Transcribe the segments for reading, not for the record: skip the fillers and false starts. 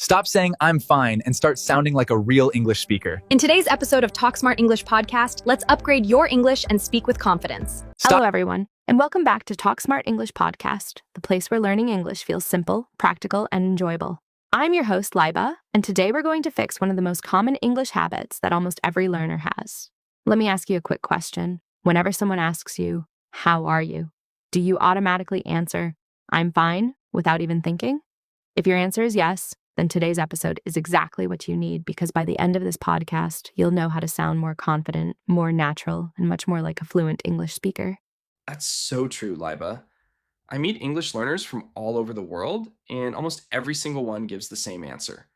Stop saying I'm fine and start sounding like a real English speaker. In today's episode of Talk Smart English podcast, let's upgrade your English and speak with confidence. Hello, everyone, and welcome back to Talk Smart English podcast, the place where learning English feels simple, practical, and enjoyable. I'm your host, Liba, and today we're going to fix one of the most common English habits that almost every learner has. Let me ask you a quick question. Whenever someone asks you, "How are you?" do you automatically answer, "I'm fine," without even thinking? If your answer is yes, then today's episode is exactly what you need, because by the end of this podcast, you'll know how to sound more confident, more natural, and much more like a fluent English speaker. That's so true, Liba. I meet English learners from all over the world, and almost every single one gives the same answer.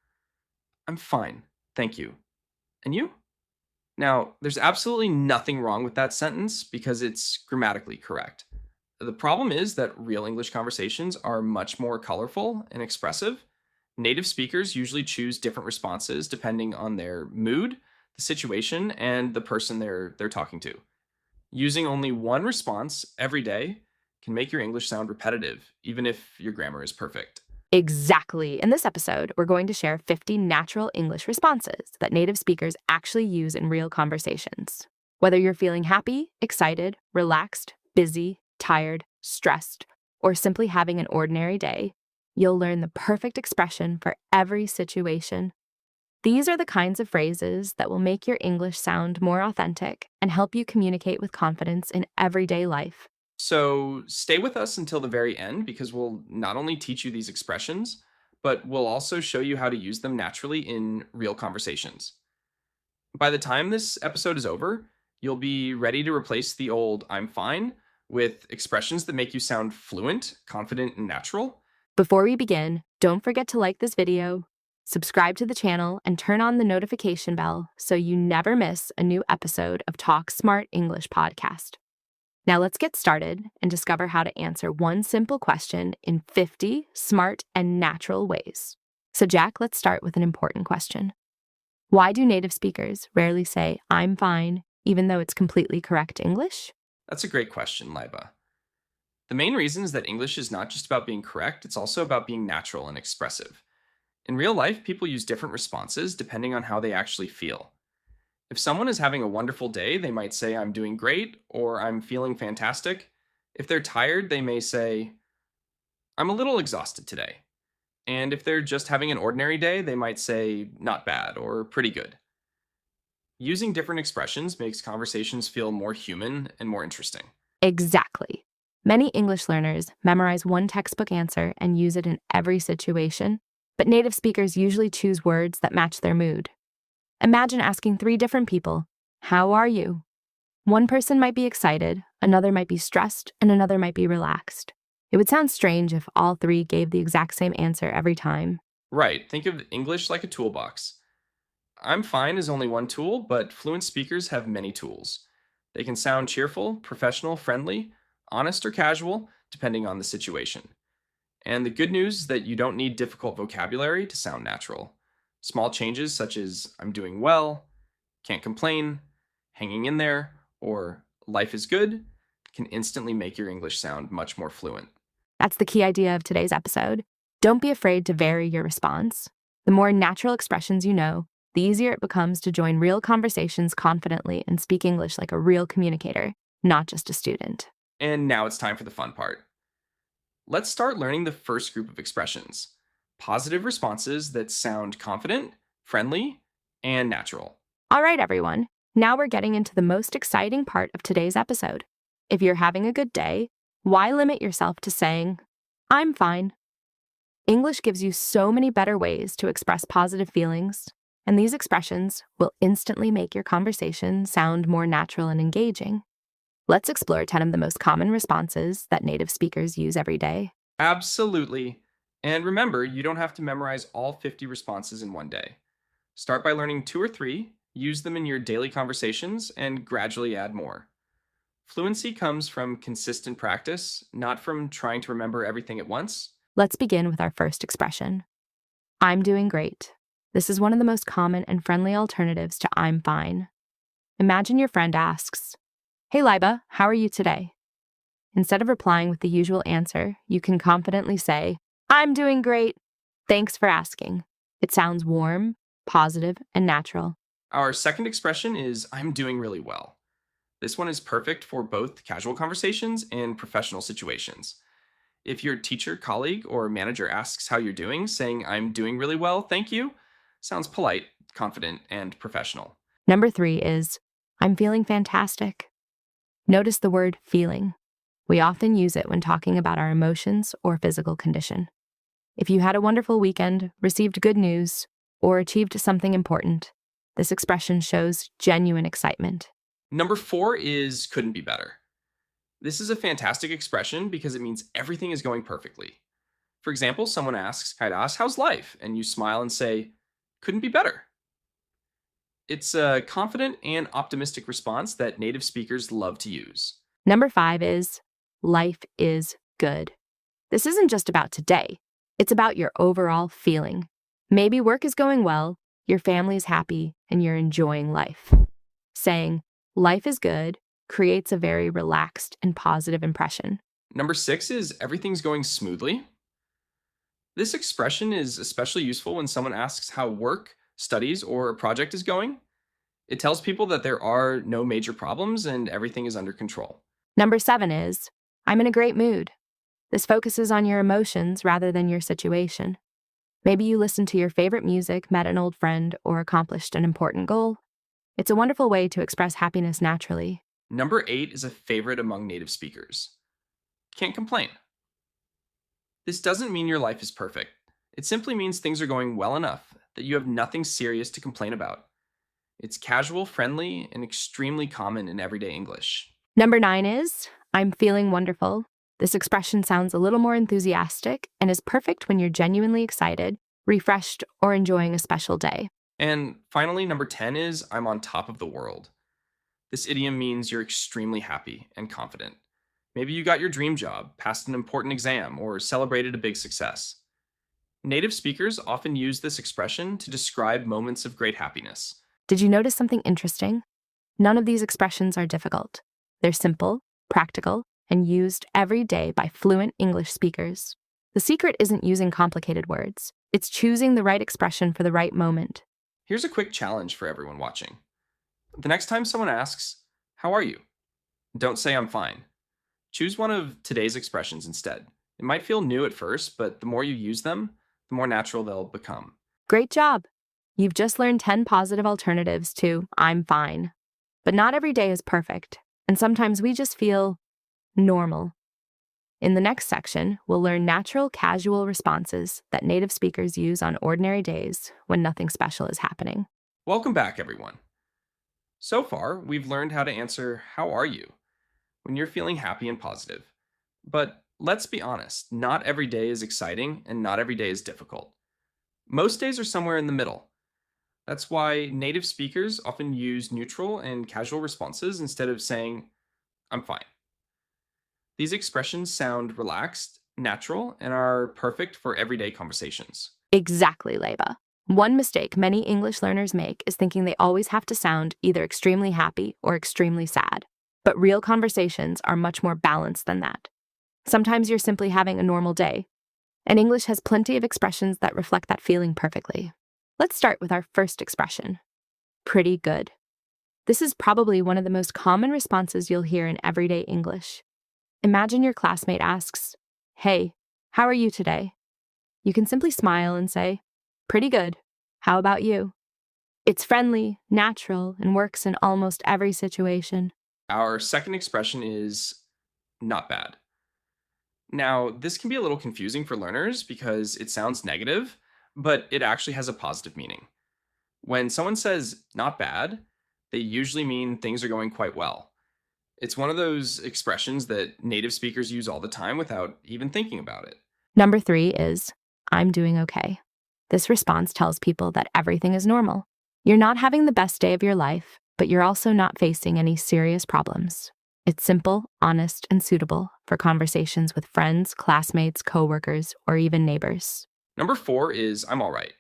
I'm fine, thank you. And you? Now, there's absolutely nothing wrong with that sentence because it's grammatically correct. The problem is that real English conversations are much more colorful and expressive. Native speakers usually choose different responses depending on their mood, the situation, and the person they're talking to. Using only one response every day can make your English sound repetitive, even if your grammar is perfect. Exactly. In this episode, we're going to share 50 natural English responses that native speakers actually use in real conversations. Whether you're feeling happy, excited, relaxed, busy, tired, stressed, or simply having an ordinary day, you'll learn the perfect expression for every situation. These are the kinds of phrases that will make your English sound more authentic and help you communicate with confidence in everyday life. So stay with us until the very end because we'll not only teach you these expressions, but we'll also show you how to use them naturally in real conversations. By the time this episode is over, you'll be ready to replace the old "I'm fine" with expressions that make you sound fluent, confident, and natural. Before we begin, don't forget to like this video, subscribe to the channel, and turn on the notification bell so you never miss a new episode of Talk Smart English podcast. Now let's get started and discover how to answer one simple question in 50 smart and natural ways. So Jack, let's start with an important question. Why do native speakers rarely say "I'm fine," even though it's completely correct English? That's a great question, Liba. The main reason is that English is not just about being correct, it's also about being natural and expressive. In real life, people use different responses depending on how they actually feel. If someone is having a wonderful day, they might say, "I'm doing great," or "I'm feeling fantastic." If they're tired, they may say, "I'm a little exhausted today." And if they're just having an ordinary day, they might say, "Not bad," or "Pretty good." Using different expressions makes conversations feel more human and more interesting. Exactly. Many English learners memorize one textbook answer and use it in every situation, but native speakers usually choose words that match their mood. Imagine asking 3 different people, "How are you?" One person might be excited, another might be stressed, and another might be relaxed. It would sound strange if all 3 gave the exact same answer every time. Right, think of English like a toolbox. "I'm fine" is only one tool, but fluent speakers have many tools. They can sound cheerful, professional, friendly, honest, or casual, depending on the situation. And the good news is that you don't need difficult vocabulary to sound natural. Small changes such as "I'm doing well," "can't complain," "hanging in there," or "life is good" can instantly make your English sound much more fluent. That's the key idea of today's episode. Don't be afraid to vary your response. The more natural expressions you know, the easier it becomes to join real conversations confidently and speak English like a real communicator, not just a student. And now it's time for the fun part. Let's start learning the first group of expressions: positive responses that sound confident, friendly, and natural. All right, everyone. Now we're getting into the most exciting part of today's episode. If you're having a good day, why limit yourself to saying, "I'm fine"? English gives you so many better ways to express positive feelings, and these expressions will instantly make your conversation sound more natural and engaging. Let's explore 10 of the most common responses that native speakers use every day. Absolutely. And remember, you don't have to memorize all 50 responses in one day. Start by learning 2 or 3, use them in your daily conversations, and gradually add more. Fluency comes from consistent practice, not from trying to remember everything at once. Let's begin with our first expression. "I'm doing great." This is one of the most common and friendly alternatives to "I'm fine." Imagine your friend asks, "Hey Liba, how are you today?" Instead of replying with the usual answer, you can confidently say, "I'm doing great. Thanks for asking." It sounds warm, positive, and natural. Our second expression is I'm doing really well. This one is perfect for both casual conversations and professional situations. If your teacher, colleague, or manager asks how you're doing, saying I'm doing really well, thank you, sounds polite, confident, and professional. Number 3 is I'm feeling fantastic. Notice the word feeling. We often use it when talking about our emotions or physical condition. If you had a wonderful weekend, received good news, or achieved something important, this expression shows genuine excitement. Number 4 is couldn't be better. This is a fantastic expression because it means everything is going perfectly. For example, someone asks, Kaidas, how's life? And you smile and say, couldn't be better. It's a confident and optimistic response that native speakers love to use. Number 5 is life is good. This isn't just about today. It's about your overall feeling. Maybe work is going well, your family is happy, and you're enjoying life. Saying life is good creates a very relaxed and positive impression. Number 6 is everything's going smoothly. This expression is especially useful when someone asks how work, studies, or a project is going. It tells people that there are no major problems and everything is under control. Number 7 is I'm in a great mood. This focuses on your emotions rather than your situation. Maybe you listened to your favorite music, met an old friend, or accomplished an important goal. It's a wonderful way to express happiness naturally. Number 8 is a favorite among native speakers. Can't complain. This doesn't mean your life is perfect. It simply means things are going well enough that you have nothing serious to complain about. It's casual, friendly, and extremely common in everyday English. Number 9 is I'm feeling wonderful. This expression sounds a little more enthusiastic and is perfect when you're genuinely excited, refreshed, or enjoying a special day. And finally, number 10 is I'm on top of the world. This idiom means you're extremely happy and confident. Maybe you got your dream job, passed an important exam, or celebrated a big success. Native speakers often use this expression to describe moments of great happiness. Did you notice something interesting? None of these expressions are difficult. They're simple, practical, and used every day by fluent English speakers. The secret isn't using complicated words. It's choosing the right expression for the right moment. Here's a quick challenge for everyone watching. The next time someone asks, how are you? Don't say I'm fine. Choose one of today's expressions instead. It might feel new at first, but the more you use them, the more natural they'll become. Great job! You've just learned 10 positive alternatives to I'm fine. But not every day is perfect, and sometimes we just feel normal. In the next section, we'll learn natural, casual responses that native speakers use on ordinary days when nothing special is happening. Welcome back, everyone. So far, we've learned how to answer, how are you? When you're feeling happy and positive. But let's be honest, not every day is exciting and not every day is difficult. Most days are somewhere in the middle. That's why native speakers often use neutral and casual responses instead of saying, I'm fine. These expressions sound relaxed, natural, and are perfect for everyday conversations. Exactly, Leba. One mistake many English learners make is thinking they always have to sound either extremely happy or extremely sad. But real conversations are much more balanced than that. Sometimes you're simply having a normal day, and English has plenty of expressions that reflect that feeling perfectly. Let's start with our first expression, pretty good. This is probably one of the most common responses you'll hear in everyday English. Imagine your classmate asks, hey, how are you today? You can simply smile and say, pretty good. How about you? It's friendly, natural, and works in almost every situation. Our second expression is not bad. Now, this can be a little confusing for learners because it sounds negative, but it actually has a positive meaning. When someone says not bad, they usually mean things are going quite well. It's one of those expressions that native speakers use all the time without even thinking about it. Number 3 is, I'm doing okay. This response tells people that everything is normal. You're not having the best day of your life, but you're also not facing any serious problems. It's simple, honest, and suitable for conversations with friends, classmates, coworkers, or even neighbors. Number 4 is I'm all right.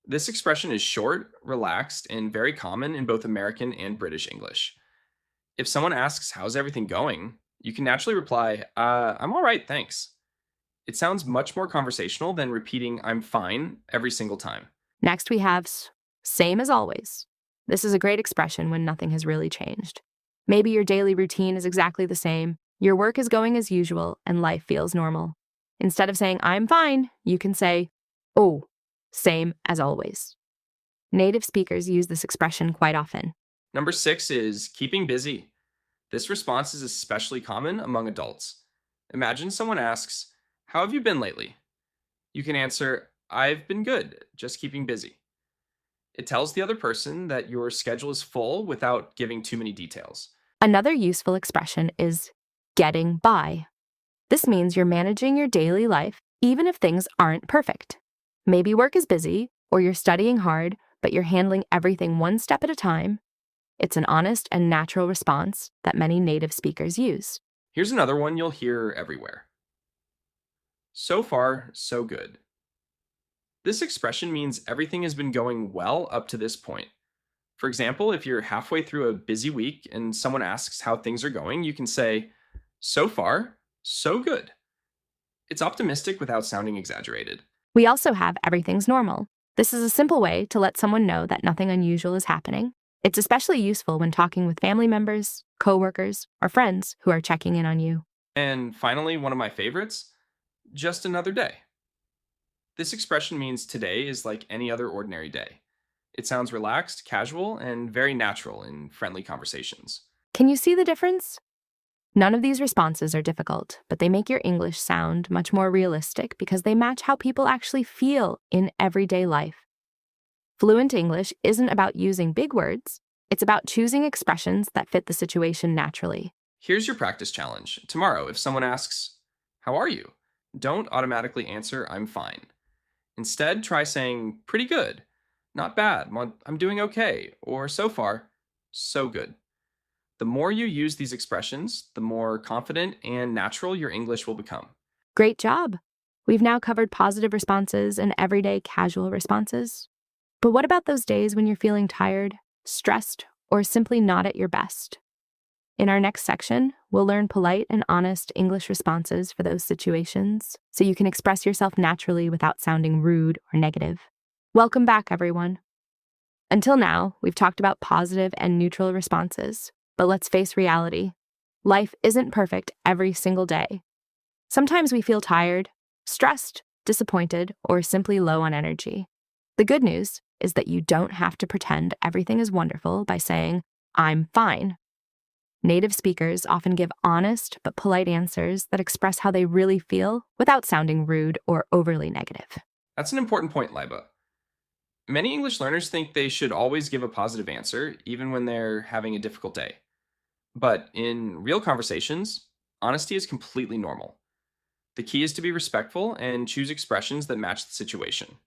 This expression is short, relaxed, and very common in both American and British English. If someone asks, how's everything going? You can naturally reply, I'm all right, thanks. It sounds much more conversational than repeating I'm fine every single time. Next, we have same as always. This is a great expression when nothing has really changed. Maybe your daily routine is exactly the same, your work is going as usual, and life feels normal. Instead of saying, I'm fine, you can say, oh, same as always. Native speakers use this expression quite often. Number 6 is keeping busy. This response is especially common among adults. Imagine someone asks, how have you been lately? You can answer, I've been good, just keeping busy. It tells the other person that your schedule is full without giving too many details. Another useful expression is getting by. This means you're managing your daily life even if things aren't perfect. Maybe work is busy or you're studying hard, but you're handling everything one step at a time. It's an honest and natural response that many native speakers use. Here's another one you'll hear everywhere. So far, so good. This expression means everything has been going well up to this point. For example, if you're halfway through a busy week and someone asks how things are going, you can say, so far, so good. It's optimistic without sounding exaggerated. We also have everything's normal. This is a simple way to let someone know that nothing unusual is happening. It's especially useful when talking with family members, coworkers, or friends who are checking in on you. And finally, one of my favorites, just another day. This expression means today is like any other ordinary day. It sounds relaxed, casual, and very natural in friendly conversations. Can you see the difference? None of these responses are difficult, but they make your English sound much more realistic because they match how people actually feel in everyday life. Fluent English isn't about using big words, it's about choosing expressions that fit the situation naturally. Here's your practice challenge. Tomorrow, if someone asks, how are you? Don't automatically answer, I'm fine. Instead, try saying, pretty good, not bad, I'm doing okay, or so far, so good. The more you use these expressions, the more confident and natural your English will become. Great job! We've now covered positive responses and everyday casual responses. But what about those days when you're feeling tired, stressed, or simply not at your best? In our next section, we'll learn polite and honest English responses for those situations, so you can express yourself naturally without sounding rude or negative. Welcome back, everyone. Until now, we've talked about positive and neutral responses, but let's face reality. Life isn't perfect every single day. Sometimes we feel tired, stressed, disappointed, or simply low on energy. The good news is that you don't have to pretend everything is wonderful by saying, I'm fine. Native speakers often give honest but polite answers that express how they really feel without sounding rude or overly negative. That's an important point, Liba. Many English learners think they should always give a positive answer, even when they're having a difficult day. But in real conversations, honesty is completely normal. The key is to be respectful and choose expressions that match the situation.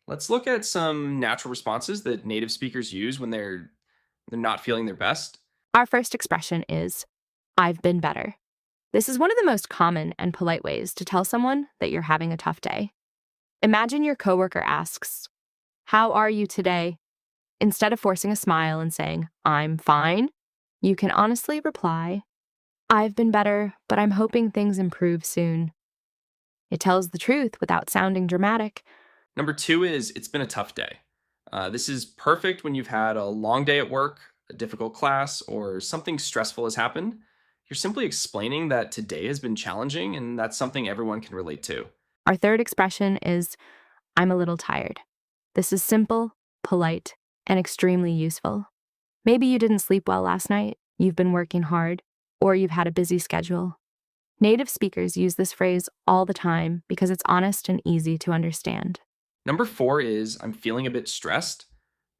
Let's look at some natural responses that native speakers use when they're not feeling their best. Our first expression is, I've been better. This is one of the most common and polite ways to tell someone that you're having a tough day. Imagine your coworker asks, how are you today? Instead of forcing a smile and saying, I'm fine, you can honestly reply, I've been better, but I'm hoping things improve soon. It tells the truth without sounding dramatic. Number 2 is, it's been a tough day. This is perfect when you've had a long day at work, a difficult class, or something stressful has happened. You're simply explaining that today has been challenging and that's something everyone can relate to. Our third expression is, I'm a little tired. This is simple, polite, and extremely useful. Maybe you didn't sleep well last night, you've been working hard, or you've had a busy schedule. Native speakers use this phrase all the time because it's honest and easy to understand. Number 4 is, I'm feeling a bit stressed.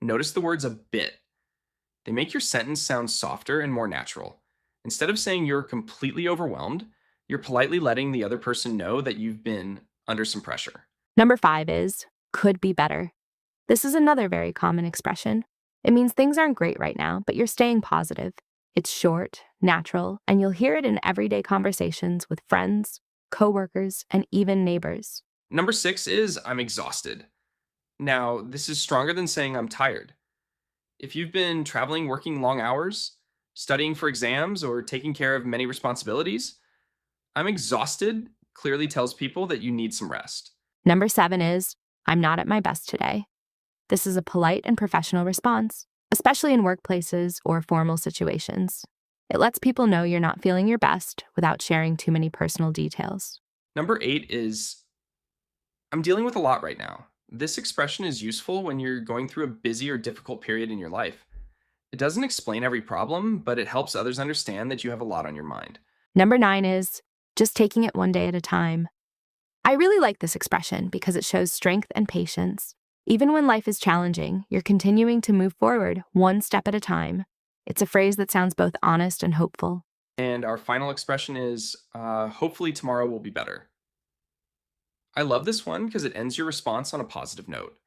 Notice the words a bit. They make your sentence sound softer and more natural. Instead of saying you're completely overwhelmed, you're politely letting the other person know that you've been under some pressure. Number 5 is, could be better. This is another very common expression. It means things aren't great right now, but you're staying positive. It's short, natural, and you'll hear it in everyday conversations with friends, coworkers, and even neighbors. Number 6 is, I'm exhausted. Now, this is stronger than saying I'm tired. If you've been traveling, working long hours, studying for exams, or taking care of many responsibilities, I'm exhausted clearly tells people that you need some rest. Number 7 is, I'm not at my best today. This is a polite and professional response, especially in workplaces or formal situations. It lets people know you're not feeling your best without sharing too many personal details. Number 8 is I'm dealing with a lot right now. This expression is useful when you're going through a busy or difficult period in your life. It doesn't explain every problem, but it helps others understand that you have a lot on your mind. Number 9 is just taking it one day at a time. I really like this expression because it shows strength and patience. Even when life is challenging, you're continuing to move forward one step at a time. It's a phrase that sounds both honest and hopeful. And our final expression is hopefully tomorrow will be better. I love this one because it ends your response on a positive note.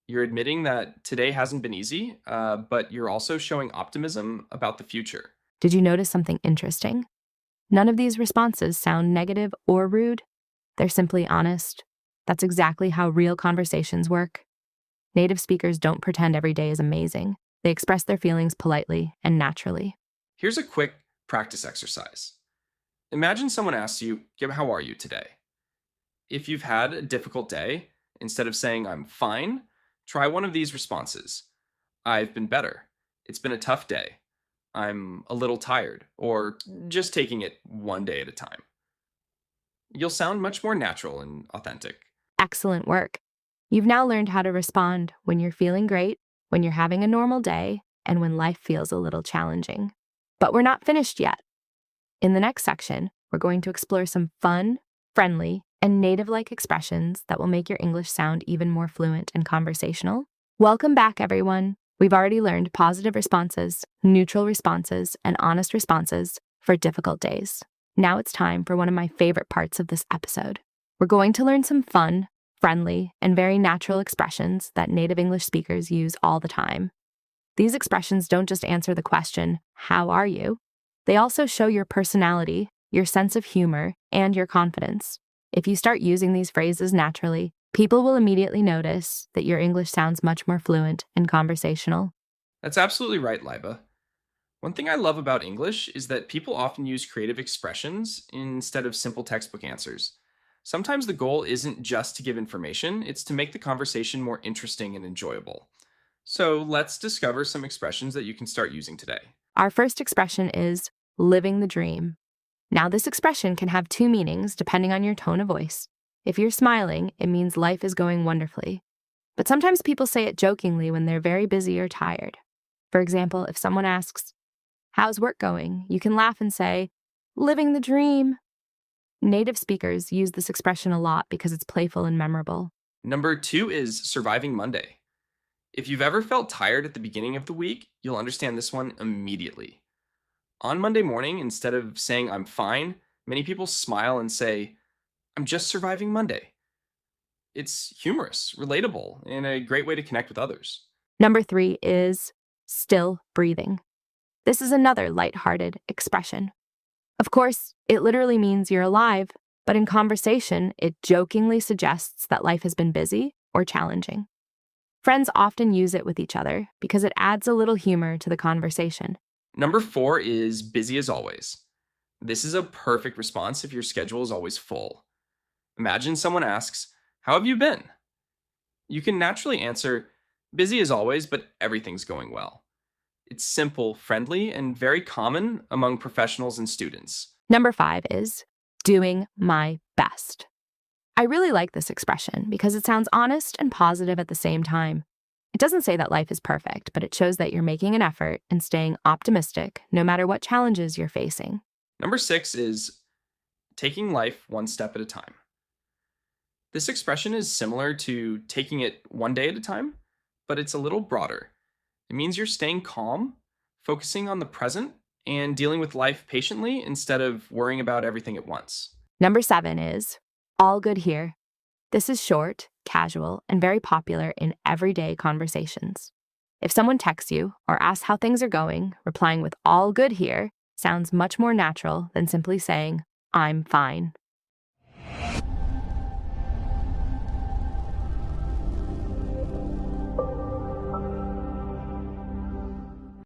You're admitting that today hasn't been easy, but you're also showing optimism about the future. Did you notice something interesting? None of these responses sound negative or rude. They're simply honest. That's exactly how real conversations work. Native speakers don't pretend every day is amazing. They express their feelings politely and naturally. Here's a quick practice exercise. Imagine someone asks you, how are you today? If you've had a difficult day, instead of saying, I'm fine, try one of these responses. I've been better. It's been a tough day. I'm a little tired, or just taking it one day at a time. You'll sound much more natural and authentic. Excellent work. You've now learned how to respond when you're feeling great, when you're having a normal day, and when life feels a little challenging. But we're not finished yet. In the next section, we're going to explore some fun, friendly, and native-like expressions that will make your English sound even more fluent and conversational. Welcome back, everyone. We've already learned positive responses, neutral responses, and honest responses for difficult days. Now it's time for one of my favorite parts of this episode. We're going to learn some fun, friendly, and very natural expressions that native English speakers use all the time. These expressions don't just answer the question, how are you? They also show your personality, your sense of humor, and your confidence. If you start using these phrases naturally, people will immediately notice that your English sounds much more fluent and conversational. That's absolutely right, Liba. One thing I love about English is that people often use creative expressions instead of simple textbook answers. Sometimes the goal isn't just to give information, it's to make the conversation more interesting and enjoyable. So let's discover some expressions that you can start using today. Our first expression is living the dream. Now, this expression can have two meanings depending on your tone of voice. If you're smiling, it means life is going wonderfully. But sometimes people say it jokingly when they're very busy or tired. For example, if someone asks, how's work going? You can laugh and say, living the dream. Native speakers use this expression a lot because it's playful and memorable. Number 2 is surviving Monday. If you've ever felt tired at the beginning of the week, you'll understand this one immediately. On Monday morning, instead of saying I'm fine, many people smile and say, I'm just surviving Monday. It's humorous, relatable, and a great way to connect with others. Number 3 is still breathing. This is another lighthearted expression. Of course, it literally means you're alive, but in conversation, it jokingly suggests that life has been busy or challenging. Friends often use it with each other because it adds a little humor to the conversation. Number 4 is busy as always. This is a perfect response if your schedule is always full. Imagine someone asks, how have you been? You can naturally answer, busy as always, but everything's going well. It's simple, friendly, and very common among professionals and students. Number 5 is doing my best. I really like this expression because it sounds honest and positive at the same time. It doesn't say that life is perfect, but it shows that you're making an effort and staying optimistic no matter what challenges you're facing. Number 6 is taking life one step at a time. This expression is similar to taking it one day at a time, but it's a little broader. It means you're staying calm, focusing on the present, and dealing with life patiently instead of worrying about everything at once. Number 7 is all good here. This is short, casual, and very popular in everyday conversations. If someone texts you or asks how things are going, replying with all good here sounds much more natural than simply saying, I'm fine.